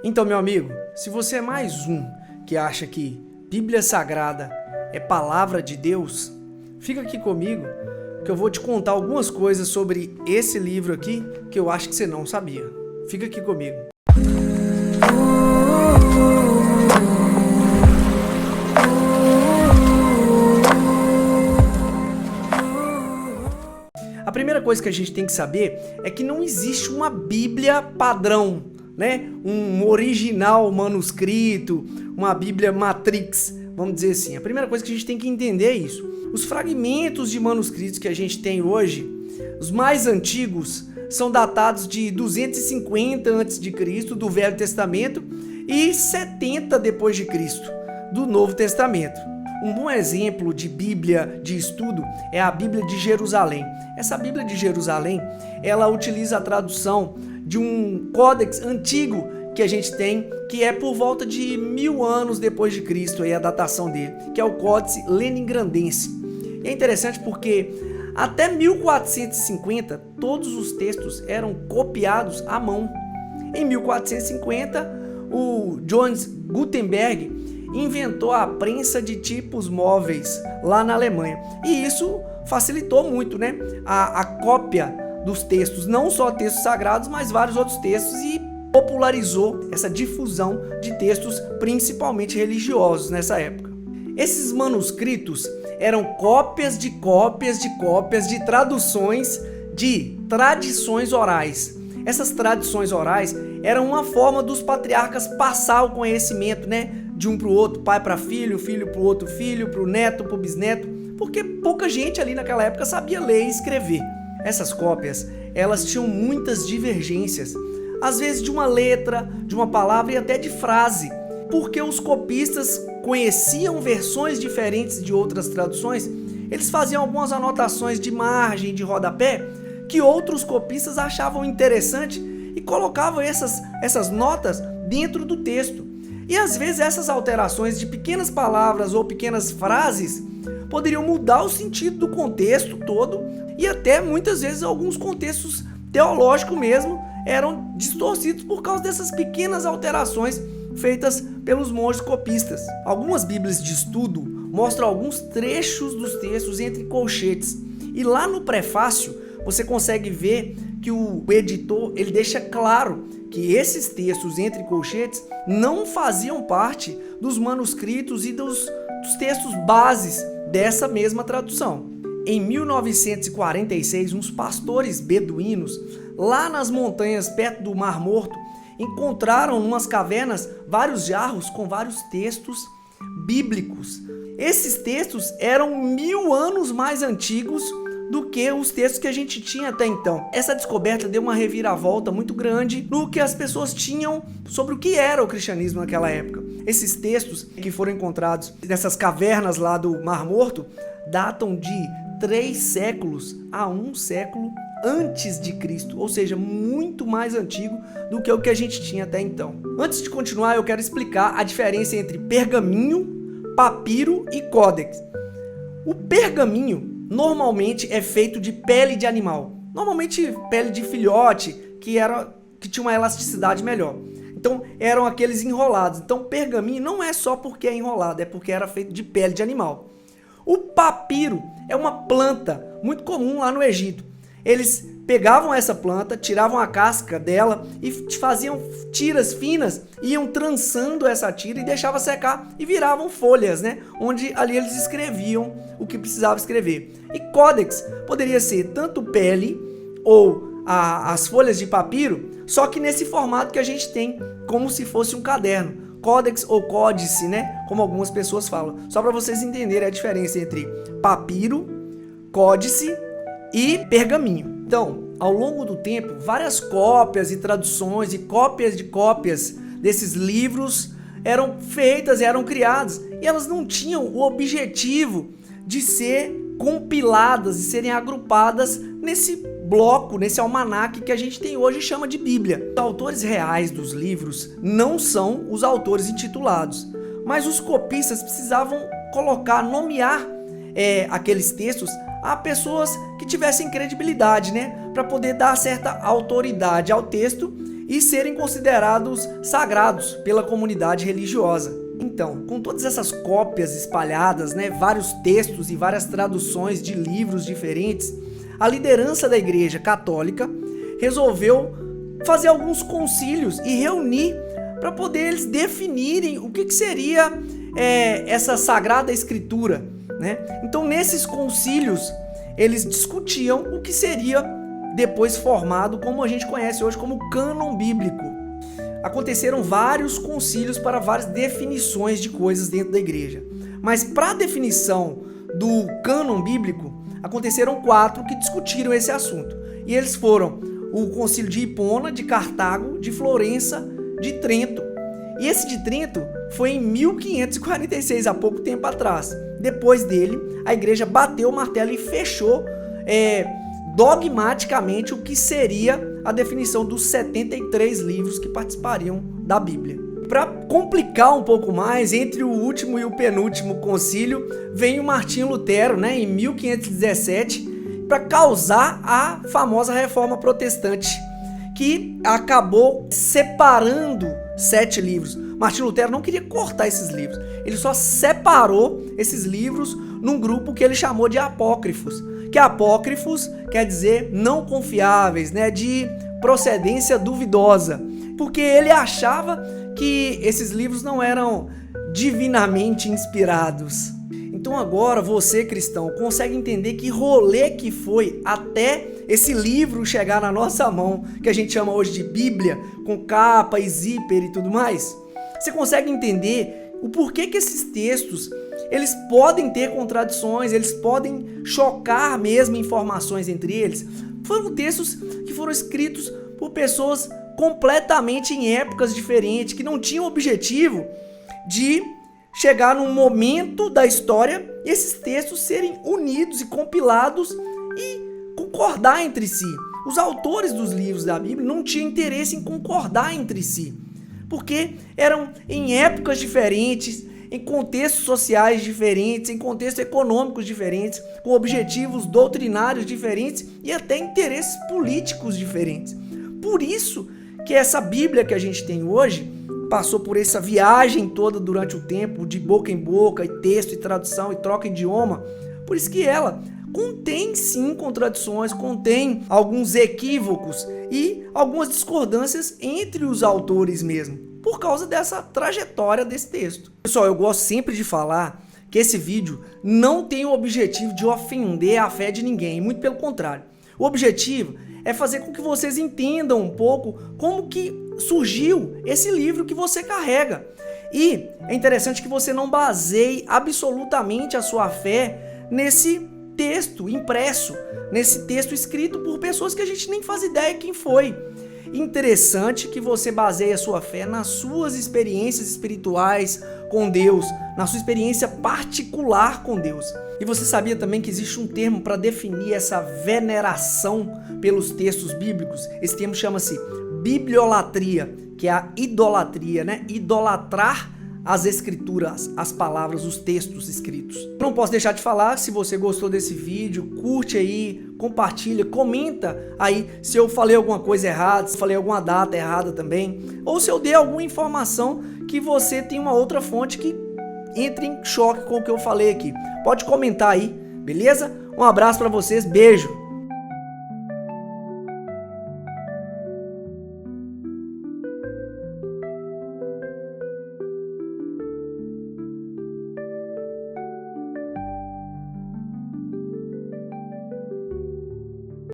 Então, meu amigo, se você é mais um que acha que Bíblia Sagrada é palavra de Deus, fica aqui comigo que eu vou te contar algumas coisas sobre esse livro aqui que eu acho que você não sabia. Fica aqui comigo. A primeira coisa que a gente tem que saber é que não existe uma Bíblia padrão, né? Um original manuscrito, uma Bíblia Matrix, vamos dizer assim. A primeira coisa que a gente tem que entender é isso. Os fragmentos de manuscritos que a gente tem hoje, os mais antigos, são datados de 250 a.C. do Velho Testamento e 70 depois de Cristo do Novo Testamento. Um bom exemplo de Bíblia de estudo é a Bíblia de Jerusalém. Essa Bíblia de Jerusalém, ela utiliza a tradução de um códex antigo que a gente tem, que é por volta de 1000 anos depois de Cristo, aí a datação dele, que é o Códice Leningrandense. E é interessante porque até 1450 todos os textos eram copiados à mão. Em 1450, o Johannes Gutenberg inventou a prensa de tipos móveis lá na Alemanha. E isso facilitou muito, né? A cópia dos textos, não só textos sagrados, mas vários outros textos, e popularizou essa difusão de textos, principalmente religiosos, nessa época. Esses manuscritos eram cópias de cópias de cópias de traduções de tradições orais. Essas tradições orais eram uma forma dos patriarcas passar o conhecimento, né? De um para o outro, pai para filho, filho para o outro filho, para o neto, para o bisneto, porque pouca gente ali naquela época sabia ler e escrever. Essas cópias, elas tinham muitas divergências, às vezes de uma letra, de uma palavra e até de frase, porque os copistas conheciam versões diferentes de outras traduções. Eles faziam algumas anotações de margem, de rodapé, que outros copistas achavam interessante e colocavam essas notas dentro do texto. E às vezes essas alterações de pequenas palavras ou pequenas frases poderiam mudar o sentido do contexto todo, e até muitas vezes alguns contextos teológicos mesmo eram distorcidos por causa dessas pequenas alterações feitas pelos monges copistas. Algumas bíblias de estudo mostram alguns trechos dos textos entre colchetes, e lá no prefácio você consegue ver que o editor ele deixa claro que esses textos entre colchetes não faziam parte dos manuscritos e dos textos bases dessa mesma tradução. Em 1946, uns pastores beduínos, lá nas montanhas perto do Mar Morto, encontraram em umas cavernas vários jarros com vários textos bíblicos. Esses textos eram 1000 anos mais antigos do que os textos que a gente tinha até então. Essa descoberta deu uma reviravolta muito grande no que as pessoas tinham sobre o que era o cristianismo naquela época. Esses textos que foram encontrados nessas cavernas lá do Mar Morto datam de 3 séculos a 1 século antes de Cristo, ou seja, muito mais antigo do que o que a gente tinha até então. Antes de continuar, eu quero explicar a diferença entre pergaminho, papiro e códex. O pergaminho normalmente é feito de pele de animal, normalmente pele de filhote, que tinha uma elasticidade melhor. Então eram aqueles enrolados. Então pergaminho não é só porque é enrolado, é porque era feito de pele de animal. O papiro é uma planta muito comum lá no Egito. Eles pegavam essa planta, tiravam a casca dela e faziam tiras finas, iam trançando essa tira e deixavam secar e viravam folhas, né? Onde ali eles escreviam o que precisava escrever. E códex poderia ser tanto pele ou as folhas de papiro, só que nesse formato que a gente tem, como se fosse um caderno. Códex ou códice, né? Como algumas pessoas falam. Só para vocês entenderem a diferença entre papiro, códice e pergaminho. Então, ao longo do tempo, várias cópias e traduções e cópias de cópias desses livros eram feitas, eram criadas, e elas não tinham o objetivo de ser compiladas e serem agrupadas nesse bloco, nesse almanaque que a gente tem hoje e chama de Bíblia. Os autores reais dos livros não são os autores intitulados, mas os copistas precisavam nomear aqueles textos a pessoas que tivessem credibilidade, né? Para poder dar certa autoridade ao texto e serem considerados sagrados pela comunidade religiosa. Então, com todas essas cópias espalhadas, vários textos e várias traduções de livros diferentes, a liderança da Igreja Católica resolveu fazer alguns concílios e reunir para poder eles definirem o que seria essa Sagrada Escritura, Então, nesses concílios, eles discutiam o que seria depois formado, como a gente conhece hoje, como cânon bíblico. Aconteceram vários concílios para várias definições de coisas dentro da igreja. Mas para a definição do cânon bíblico, aconteceram 4 que discutiram esse assunto. E eles foram o concílio de Hipona, de Cartago, de Florença, de Trento. E esse de Trento foi em 1546, há pouco tempo atrás. Depois dele, a igreja bateu o martelo e fechou dogmaticamente o que seria a definição dos 73 livros que participariam da Bíblia. Para complicar um pouco mais, entre o último e o penúltimo concílio, vem o Martinho Lutero, em 1517, para causar a famosa Reforma Protestante, que acabou separando 7 livros. Martinho Lutero não queria cortar esses livros, ele só separou esses livros num grupo que ele chamou de apócrifos, que apócrifos quer dizer não confiáveis, de procedência duvidosa, porque ele achava que esses livros não eram divinamente inspirados. Então agora você, cristão, consegue entender que rolê que foi até esse livro chegar na nossa mão, que a gente chama hoje de Bíblia, com capa e zíper e tudo mais? Você consegue entender o porquê que esses textos eles podem ter contradições, eles podem chocar mesmo informações entre eles? Foram textos que foram escritos por pessoas completamente em épocas diferentes, que não tinham o objetivo de chegar num momento da história e esses textos serem unidos e compilados e concordar entre si. Os autores dos livros da Bíblia não tinham interesse em concordar entre si, porque eram em épocas diferentes, em contextos sociais diferentes, em contextos econômicos diferentes, com objetivos doutrinários diferentes e até interesses políticos diferentes. Por isso que essa Bíblia que a gente tem hoje passou por essa viagem toda durante o tempo, de boca em boca, e texto, e tradução, e troca de idioma. Por isso que ela contém sim contradições, contém alguns equívocos e algumas discordâncias entre os autores mesmo, por causa dessa trajetória desse texto. Pessoal, eu gosto sempre de falar que esse vídeo não tem o objetivo de ofender a fé de ninguém, muito pelo contrário. O objetivo é fazer com que vocês entendam um pouco como que surgiu esse livro que você carrega. E é interessante que você não baseie absolutamente a sua fé nesse texto impresso, nesse texto escrito por pessoas que a gente nem faz ideia quem foi. Interessante que você baseie a sua fé nas suas experiências espirituais com Deus, na sua experiência particular com Deus. E você sabia também que existe um termo para definir essa veneração pelos textos bíblicos? Esse termo chama-se bibliolatria, que é a idolatria, Idolatrar as escrituras, as palavras, os textos escritos. Não posso deixar de falar, se você gostou desse vídeo, curte aí, compartilha, comenta aí se eu falei alguma coisa errada, se falei alguma data errada também, ou se eu dei alguma informação que você tem uma outra fonte que entre em choque com o que eu falei aqui. Pode comentar aí, beleza? Um abraço para vocês, beijo!